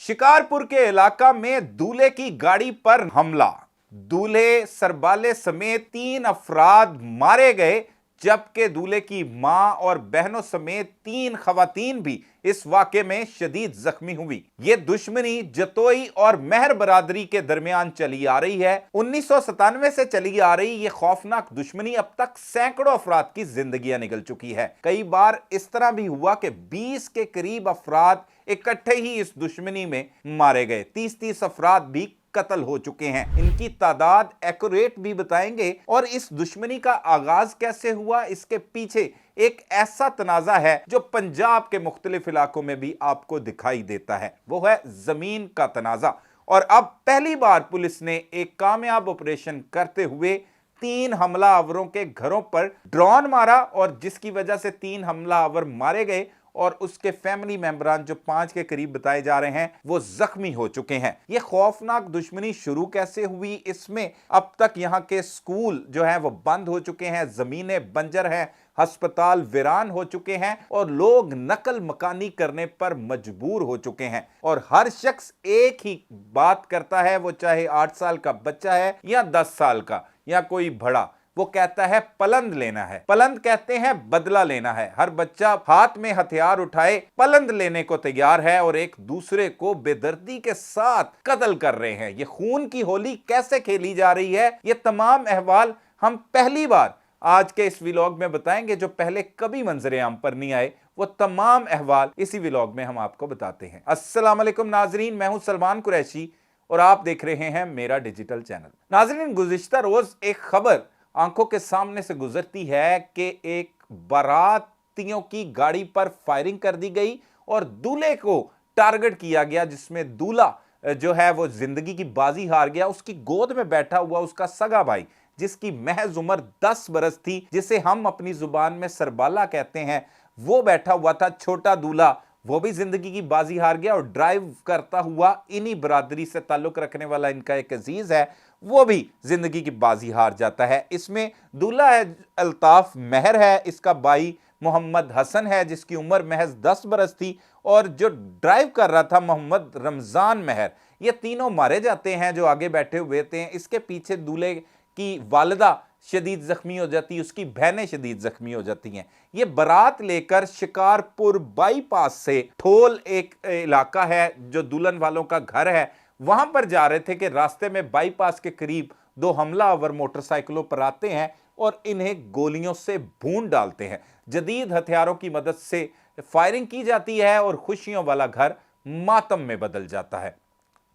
शिकारपुर के इलाका में दूल्हे की गाड़ी पर हमला, दूल्हे सरबाले समेत 3 अफराद मारे गए, जबकि दूल्हे की मां और बहनों समेत 3 खवातीन भी इस वाक़े में शदीद जख्मी हुई। ये दुश्मनी जतोई और मेहर बरादरी के दरमियान चली आ रही है। 1997 से चली आ रही ये खौफनाक दुश्मनी अब तक सैकड़ों अफराद की जिंदगियां निकल चुकी है। कई बार इस तरह भी हुआ कि 20 के करीब अफराद इकट्ठे ही इस दुश्मनी में मारे गए। 30-30 अफराद भी कत्ल हो चुके हैं। इनकी तादाद एक्यूरेट भी बताएंगे। और इस दुश्मनी का आगाज कैसे हुआ, इसके पीछे एक ऐसा तनाजा है जो पंजाब के मुख्तलिफ इलाकों में भी आपको दिखाई देता है, वो है जमीन का तनाजा। और अब पहली बार पुलिस ने एक कामयाब ऑपरेशन करते हुए 3 हमलावरों के घरों पर ड्रोन मारा, और जिसकी वजह से 3 हमलावर मारे गए और उसके फैमिली मेंबरान जो 5 के करीब बताए जा रहे हैं वो जख्मी हो चुके हैं। यह खौफनाक दुश्मनी शुरू कैसे हुई, इसमें अब तक यहां के स्कूल जो है वो बंद हो चुके हैं, जमीनें बंजर हैं, अस्पताल वीरान हो चुके हैं और लोग नकल मकानी करने पर मजबूर हो चुके हैं। और हर शख्स एक ही बात करता है, वो चाहे 8 साल का बच्चा है या 10 साल का या कोई बड़ा, वो कहता है पलंद लेना है। पलंद कहते हैं बदला लेना है। हर बच्चा हाथ में हथियार उठाए पलंद लेने को तैयार है और एक दूसरे को बेदर्दी के साथ कत्ल कर रहे हैं। ये खून की होली कैसे खेली जा रही है, ये तमाम अहवाल हम पहली बार आज के इस व्लॉग में बताएंगे, जो पहले कभी मंजरे आम पर नहीं आए। वो तमाम अहवाल इसी व्लॉग में हम आपको बताते हैं। अस्सलाम वालेकुम नाजरीन, मैं हूं सलमान कुरैशी और आप देख रहे हैं मेरा डिजिटल चैनल। नाजरीन, गुज़िश्ता रोज एक खबर आंखों के सामने से गुजरती है कि एक बारातियों की गाड़ी पर फायरिंग कर दी गई और दूल्हे को टारगेट किया गया, जिसमें दूल्हा जो है वो जिंदगी की बाजी हार गया। उसकी गोद में बैठा हुआ उसका सगा भाई, जिसकी महज उम्र 10 बरस थी, जिसे हम अपनी जुबान में सरबाला कहते हैं, वो बैठा हुआ था। छोटा दूल्हा वो भी जिंदगी की बाजी हार गया और ड्राइव करता हुआ इन्हीं बरादरी से ताल्लुक रखने वाला इनका एक अजीज है, वो भी जिंदगी की बाजी हार जाता है। इसमें दूल्हा है अल्ताफ महर है, इसका भाई मोहम्मद हसन है जिसकी उम्र महज 10 बरस थी, और जो ड्राइव कर रहा था मोहम्मद रमजान महर। ये तीनों मारे जाते हैं जो आगे बैठे हुए थे। इसके पीछे दूल्हे की वालिदा शदीद जख्मी हो जाती है, उसकी बहनें शदीद जख्मी हो जाती हैं। ये बारात लेकर शिकारपुर बाईपास से ठोल एक इलाका है जो दुल्हन वालों का घर है, वहां पर जा रहे थे कि रास्ते में बाईपास के करीब 2 हमलावर मोटरसाइकिलों पर आते हैं और इन्हें गोलियों से भून डालते हैं। जदीद हथियारों की मदद से फायरिंग की जाती है और खुशियों वाला घर मातम में बदल जाता है।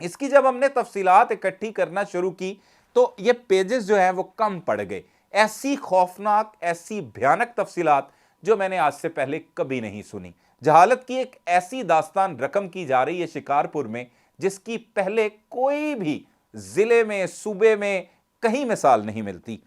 इसकी जब हमने तफसीलात इकट्ठी करना शुरू की तो ये पेजेस जो हैं वो कम पड़ गए। ऐसी खौफनाक, ऐसी भयानक तफसीलात जो मैंने आज से पहले कभी नहीं सुनी। जहालत की एक ऐसी दास्तान रकम की जा रही है शिकारपुर में, जिसकी पहले कोई भी जिले में, सूबे में कहीं मिसाल नहीं मिलती।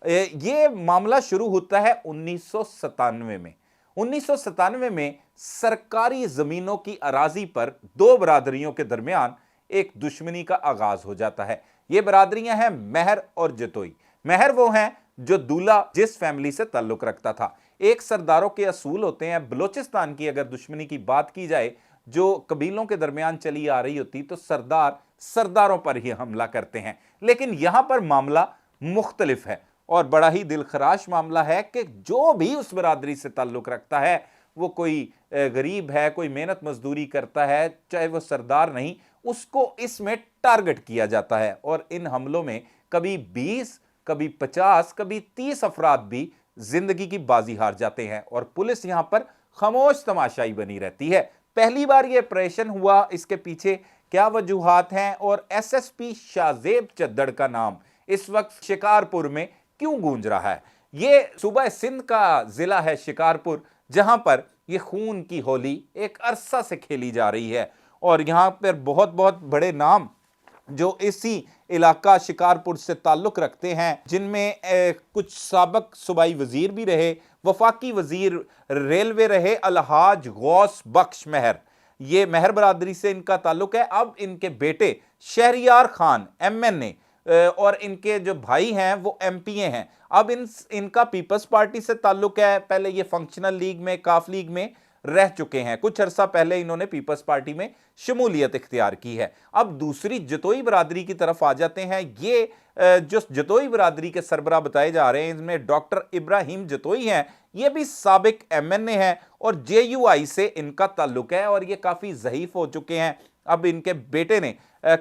ये मामला शुरू होता है 1997 में। 1997 में सरकारी जमीनों की अराजी पर 2 बरादरियों के दरमियान एक दुश्मनी का आगाज हो जाता है। ये बरादरियां हैं महर और जतोई। महर वो हैं जो दूल्हा जिस फैमिली से ताल्लुक रखता था। एक सरदारों के असूल होते हैं। बलोचिस्तान की अगर दुश्मनी की बात की जाए जो कबीलों के दरमियान चली आ रही होती, तो सरदार सरदारों पर ही हमला करते हैं। लेकिन यहां पर मामला मुख्तलिफ है और बड़ा ही दिलखराश मामला है कि जो भी उस बरादरी से ताल्लुक रखता है, वो कोई गरीब है, कोई मेहनत मजदूरी करता है, चाहे वो सरदार नहीं, उसको इसमें टारगेट किया जाता है। और इन हमलों में कभी 20, कभी 50, कभी 30 अफराद भी जिंदगी की बाजी हार जाते हैं और पुलिस यहां पर खामोश तमाशाई बनी रहती है। पहली बार यह ऑपरेशन हुआ, इसके पीछे क्या वजूहात हैं और एसएसपी शाहजेब चद्दड़ का नाम इस वक्त शिकारपुर में क्यों गूंज रहा है? यह सूबा सिंध का जिला है शिकारपुर, जहां पर यह खून की होली एक अरसा से खेली जा रही है। और यहां पर बहुत बहुत बड़े नाम जो इसी इलाका शिकारपुर से ताल्लुक रखते हैं, जिनमें कुछ साबिक सूबाई वजीर भी रहे, वफाकी वजीर रेलवे रहे अलहाज गौस बख्श महर। ये महर बरादरी से इनका ताल्लुक है। अब इनके बेटे शहरियार खान MNA और इनके जो भाई हैं वो MPA हैं। अब इनका पीपल्स पार्टी से ताल्लुक है। पहले ये फंक्शनल लीग में, काफ लीग में रह चुके हैं। कुछ अरसा पहले इन्होंने पीपल्स पार्टी में शमूलियत इख्तियार की है। अब दूसरी जतोई बरादरी की तरफ आ जाते हैं। ये जो जतोई बरादरी के सरबराह बताए जा रहे हैं, इनमें डॉक्टर इब्राहिम जतोई हैं। ये भी साबिक एमएनए हैं और जेयूआई से इनका ताल्लुक है और ये काफी ज़ईफ हो चुके हैं। अब इनके बेटे ने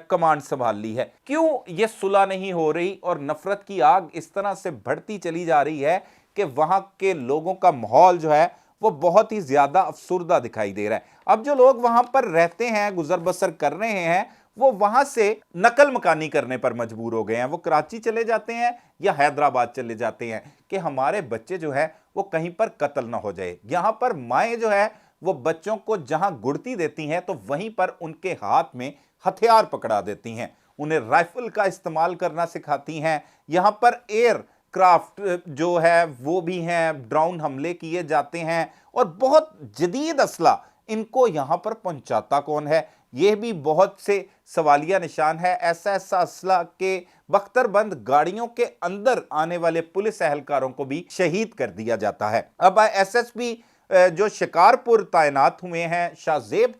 कमांड संभाल ली है। क्यों ये सुलह नहीं हो रही और नफरत की आग इस तरह से बढ़ती चली जा रही है कि वहां के लोगों का माहौल जो है वो बहुत ही ज्यादा अफसुर्दा दिखाई दे रहा है। अब जो लोग वहां पर रहते हैं, गुजर बसर कर रहे हैं, वो वहां से नकल मकानी करने पर मजबूर हो गए हैं। वो कराची चले जाते हैं या हैदराबाद चले जाते हैं कि हमारे बच्चे जो है वो कहीं पर कत्ल ना हो जाए। यहां पर माएँ जो है वो बच्चों को जहां गुड़ती देती हैं तो वहीं पर उनके हाथ में हथियार पकड़ा देती हैं, उन्हें राइफल का इस्तेमाल करना सिखाती हैं। यहां पर एयर क्राफ्ट जो है वो भी हैं, ड्रोन हमले किए जाते हैं और बहुत जदीद असला इनको यहां पर पहुंचाता कौन है, यह भी बहुत से सवालिया निशान है। ऐसा असला के बख्तरबंद गाड़ियों के अंदर आने वाले पुलिस एहलकारों को भी शहीद कर दिया जाता है। अब एसएसपी जो शिकारपुर तैनात हुए हैं, शाहजेब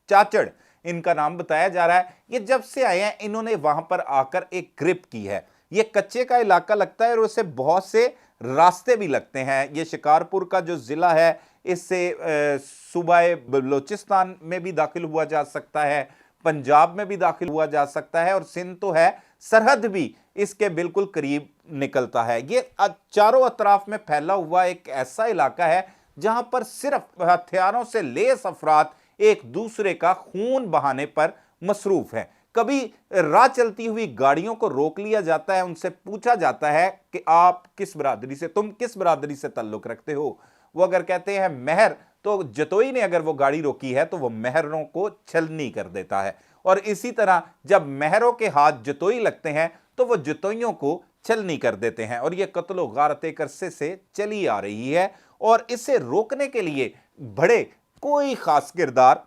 चाचड़ इनका नाम बताया जा रहा है, ये जब से आए हैं इन्होंने वहां पर आकर एक ग्रिप की है। ये कच्चे का इलाका लगता है और उससे बहुत से रास्ते भी लगते हैं। ये शिकारपुर का जो जिला है इससे सूबाए बलोचिस्तान में भी दाखिल हुआ जा सकता है, पंजाब में भी दाखिल हुआ जा सकता है और सिंध तो है, सरहद भी इसके बिल्कुल करीब निकलता है। ये चारों अतराफ में फैला हुआ एक ऐसा इलाका है जहां पर सिर्फ हथियारों से लेस अफराद एक दूसरे का खून बहाने पर मसरूफ है। कभी राह चलती हुई गाड़ियों को रोक लिया जाता है, उनसे पूछा जाता है कि आप किस बरादरी से, तुम किस बरादरी से ताल्लुक रखते हो। वो अगर कहते हैं महर, तो जतोई ने अगर वो गाड़ी रोकी है तो वो महरों को छलनी कर देता है। और इसी तरह जब महरों के हाथ जतोई लगते हैं तो वो जतोइयों को छलनी कर देते हैं। और ये कत्लो गारत एक अरसे से चली आ रही है और इसे रोकने के लिए बड़े कोई खास किरदार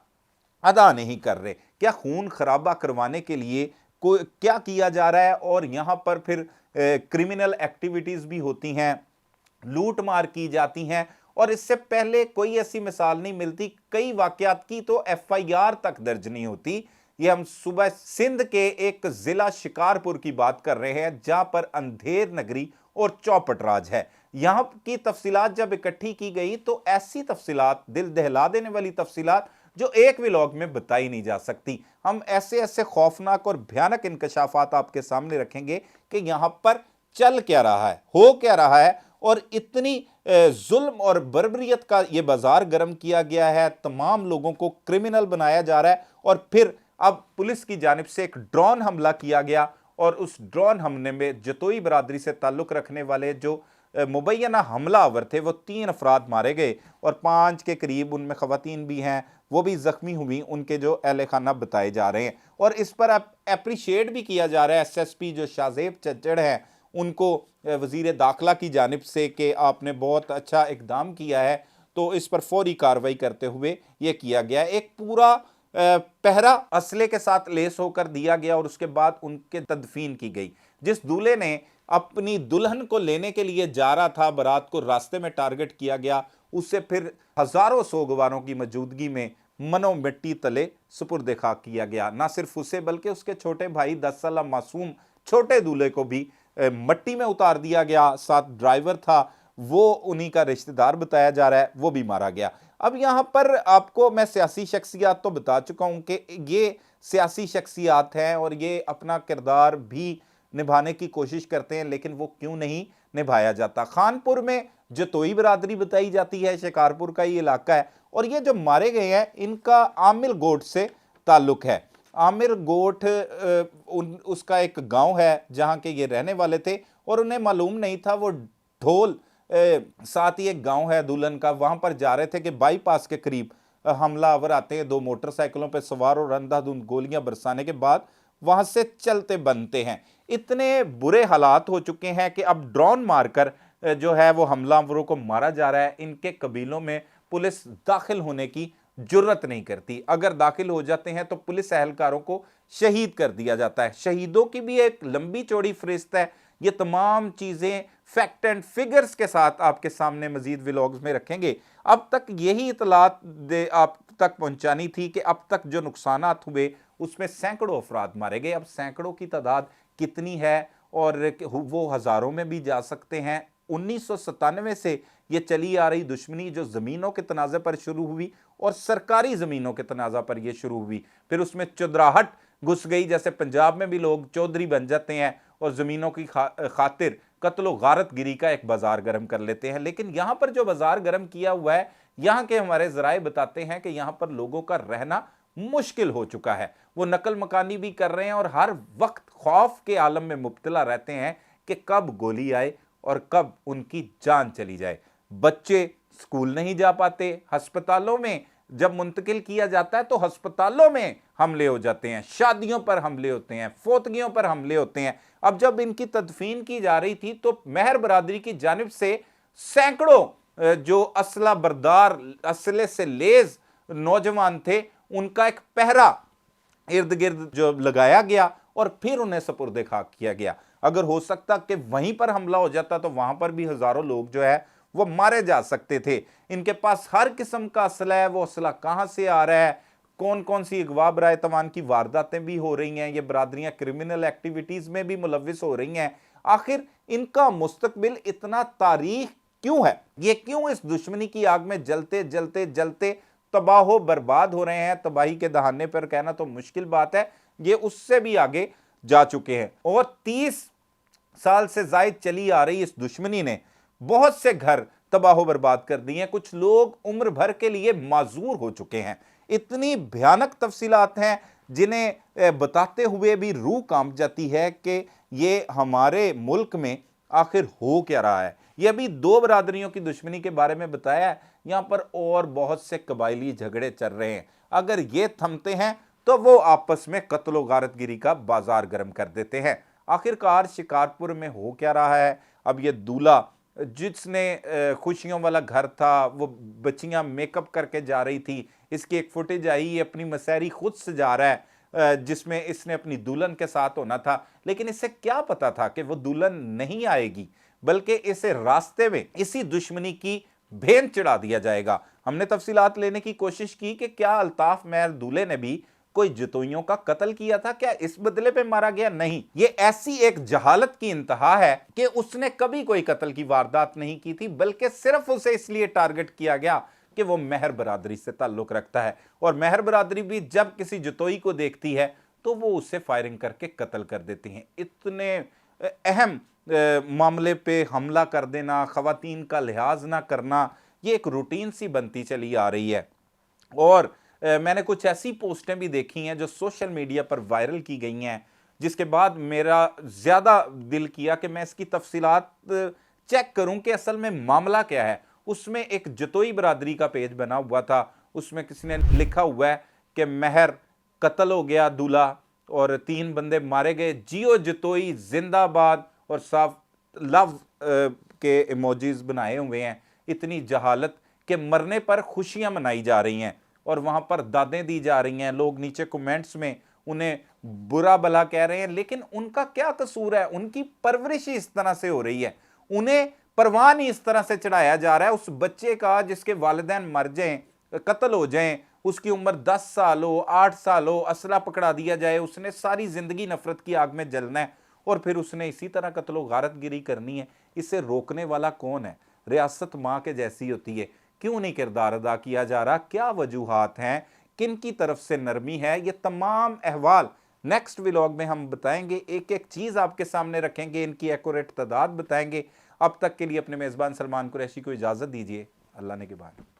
अदा नहीं कर रहे। क्या खून खराबा करवाने के लिए कोई क्या किया जा रहा है और यहां पर फिर क्रिमिनल एक्टिविटीज भी होती हैं, लूट मार की जाती हैं और इससे पहले कोई ऐसी मिसाल नहीं मिलती। कई वाकयात की तो एफआईआर तक दर्ज नहीं होती। ये हम सुबह सिंध के एक जिला शिकारपुर की बात कर रहे हैं जहां पर अंधेर नगरी और चौपट राज है। यहां की तफसीलात जब इकट्ठी की गई तो ऐसी तफसीलात, दिल दहला देने वाली तफसीलात जो एक व्लॉग में बताई नहीं जा सकती। हम ऐसे ऐसे खौफनाक और भयानक इंकशाफात आपके सामने रखेंगे कि यहां पर चल क्या रहा है, हो क्या रहा है और इतनी जुल्म और बर्बरियत का ये बाजार गर्म किया गया है, तमाम लोगों को क्रिमिनल बनाया जा रहा है। और फिर अब पुलिस की जानिब से एक ड्रोन हमला किया गया और उस ड्रोन हमले में जतोई बरादरी से ताल्लुक रखने वाले जो मुबैना हमलावर थे वो 3 अफराद मारे गए और 5 के करीब उनमें खवातीन भी हैं, वो भी जख्मी हुई, उनके जो अहले खाना बताए जा रहे हैं। और इस पर अप्रिशिएट भी किया जा रहा है एसएसपी जो शाहजेब चच्चड़ हैं उनको वजीर दाखिला की जानिब से कि आपने बहुत अच्छा इकदाम किया है, तो इस पर फौरी कार्रवाई करते हुए ये किया गया। एक पूरा पहरा असले के साथ लेस होकर दिया गया और उसके बाद उनके तदफीन की गई। जिस दूल्हे ने अपनी दुल्हन को लेने के लिए जा रहा था, बारात को रास्ते में टारगेट किया गया, उससे फिर हजारों सोगवारों की मौजूदगी में मनो मिट्टी तले सुपुर्द खाक किया गया। ना सिर्फ उसे बल्कि उसके छोटे भाई 10 साल मासूम छोटे दूल्हे को भी मट्टी में उतार दिया गया। साथ ड्राइवर था, वो उन्हीं का रिश्तेदार बताया जा रहा है, वो भी मारा गया। अब यहां पर आपको मैं सियासी शख्सियात तो बता चुका हूं कि ये सियासी शख्सियात हैं और ये अपना किरदार भी निभाने की कोशिश करते हैं, लेकिन वो क्यों नहीं निभाया जाता। खानपुर में जतोई बरादरी बताई जाती है, शिकारपुर का ये इलाका है और ये जो मारे गए हैं इनका आमिर गोट से ताल्लुक है। आमिर गोट उसका एक गांव है जहां के ये रहने वाले थे और उन्हें मालूम नहीं था, वो ढोल साथ ही एक गांव है दुल्हन का, वहां पर जा रहे थे कि बाईपास के करीब हमलावर आते हैं 2 मोटरसाइकिलों पर सवार और अंधाधुंध गोलियां बरसाने के बाद वहां से चलते बनते हैं। इतने बुरे हालात हो चुके हैं कि अब ड्रोन मारकर जो है वो हमलावरों को मारा जा रहा है। इनके कबीलों में पुलिस दाखिल होने की जुर्रत नहीं करती, अगर दाखिल हो जाते हैं तो पुलिस एहलकारों को शहीद कर दिया जाता है। शहीदों की भी एक लंबी चौड़ी फहरिस्त है। ये तमाम चीजें फैक्ट एंड फिगर्स के साथ आपके सामने मजीद व्लॉग्स में रखेंगे। अब तक यही इतलात आप तक पहुंचानी थी कि अब तक जो नुकसानात हुए उसमें सैकड़ों अफराद मारे गए। अब सैकड़ों की तादाद कितनी है और वो हजारों में भी जा सकते हैं। 1997 से ये चली आ रही दुश्मनी जो ज़मीनों के तनाज़े पर शुरू हुई और सरकारी ज़मीनों के तनाज़ा पर यह शुरू हुई, फिर उसमें चुदराहट घुस गई, जैसे पंजाब में भी लोग चौधरी बन जाते हैं और ज़मीनों की खातिर कत्ल गारत गिरी का एक बाजार गर्म कर लेते हैं। लेकिन यहां पर जो बाजार गर्म किया हुआ है, यहां के हमारे ज़राए बताते हैं कि यहां पर लोगों का रहना मुश्किल हो चुका है। वो नकल मकानी भी कर रहे हैं और हर वक्त खौफ के आलम में मुब्तला रहते हैं कि कब गोली आए और कब उनकी जान चली जाए। बच्चे स्कूल नहीं जा पाते, अस्पतालों में जब मुंतकिल किया जाता है तो अस्पतालों में हमले हो जाते हैं, शादियों पर हमले होते हैं, फोतगियों पर हमले होते हैं। अब जब इनकी तदफीन की जा रही थी तो मेहर बरादरी की जानिब से सैकड़ों जो असला बरदार, असले से लेज नौजवान थे, उनका एक पहरा इर्द गिर्द जो लगाया गया और फिर उन्हें सपुर्दे खाक किया गया। अगर हो सकता कि वहीं पर हमला हो जाता तो वहां पर भी हजारों लोग जो है वो मारे जा सकते थे। इनके पास हर किस्म का असला है, वो असला कहां से आ रहा है, कौन कौन सी अगवा बराए तवान की वारदातें भी हो रही हैं, ये बरादरियां क्रिमिनल एक्टिविटीज में भी मुलविस हो रही हैं। आखिर इनका मुस्तकबिल इतना तारीख क्यों है? ये क्यों इस दुश्मनी की आग में जलते जलते जलते तबाह बर्बाद हो रहे हैं? तबाही के दहाने पर कहना तो मुश्किल बात है, ये उससे भी आगे जा चुके हैं। और 30 साल से जायद चली आ रही इस दुश्मनी ने बहुत से घर तबाह बर्बाद कर दिए हैं। कुछ लोग उम्र भर के लिए माजूर हो चुके हैं। इतनी भयानक तफसीलात हैं जिन्हें बताते हुए भी रूह कांप जाती है कि ये हमारे मुल्क में आखिर हो क्या रहा है। ये अभी 2 बरादरियों की दुश्मनी के बारे में बताया है, यहां पर और बहुत से कबायली झगड़े चल रहे हैं। अगर ये थमते हैं तो वो आपस में कत्ल गारतगिरी का बाजार गर्म कर देते हैं। आखिरकार शिकारपुर में हो क्या रहा है? अब ये दूल्हा जिसने खुशियों वाला घर था, वो बच्चियां मेकअप करके जा रही थी, इसकी एक फुटेज आई, ये अपनी मसैरी खुद सजा रहा है जिसमें इसने अपनी दुल्हन के साथ होना था। लेकिन इसे क्या पता था कि वो दुल्हन नहीं आएगी, बल्कि इसे रास्ते में इसी दुश्मनी की भेंट चढ़ा दिया जाएगा। हमने तफसीलात लेने की कोशिश की कि क्या अल्ताफ मेहर दूल्हे ने भी कोई जतोइयों का कत्ल किया था, क्या इस बदले पे मारा गया? नहीं, ये ऐसी एक जहालत की इंतहा है कि उसने कभी कोई कत्ल की वारदात नहीं की थी, बल्कि सिर्फ उसे इसलिए टारगेट किया गया कि वो मेहर बरादरी से ताल्लुक रखता है। और मेहर बरादरी भी जब किसी जतोई को देखती है तो वो उसे फायरिंग करके कत्ल कर देती हैं। इतने अहम मामले पे हमला कर देना, खवातीन का लिहाज ना करना, ये एक रूटीन सी बनती चली आ रही है। और मैंने कुछ ऐसी पोस्टें भी देखी हैं जो सोशल मीडिया पर वायरल की गई हैं, जिसके बाद मेरा ज़्यादा दिल किया कि मैं इसकी तफसीलात चेक करूं कि असल में मामला क्या है। उसमें एक जतोई बरादरी का पेज बना हुआ था, उसमें किसी ने लिखा हुआ है कि मेहर कत्ल हो गया दूल्हा और 3 बंदे मारे गए, जियो जतोई जिंदाबाद, और साफ लव के इमोजीज बनाए हुए हैं। इतनी जहालत कि मरने पर खुशियां मनाई जा रही हैं और वहां पर दादें दी जा रही हैं। लोग नीचे कमेंट्स में उन्हें बुरा भला कह रहे हैं, लेकिन उनका क्या कसूर है? उनकी परवरिश ही इस तरह से हो रही है, उन्हें परवान ही इस तरह से चढ़ाया जा रहा है। उस बच्चे का जिसके वालिदैन मर जाएं, कत्ल हो जाएं, उसकी उम्र 10 साल हो, 8 साल हो, असला पकड़ा दिया जाए, उसने सारी जिंदगी नफरत की आग में जलना है और फिर उसने इसी तरह कत्ल गारतगिरी करनी है। इसे रोकने वाला कौन है? रियासत माँ के जैसी होती है, क्यों नहीं किरदार अदा किया जा रहा? क्या वजूहात हैं? किन की तरफ से नरमी है? ये तमाम अहवाल नेक्स्ट व्लॉग में हम बताएंगे, एक एक चीज़ आपके सामने रखेंगे, इनकी एक्यूरेट तादाद बताएंगे। अब तक के लिए अपने मेज़बान सलमान कुरैशी को इजाज़त दीजिए। अल्लाह ने के बाद।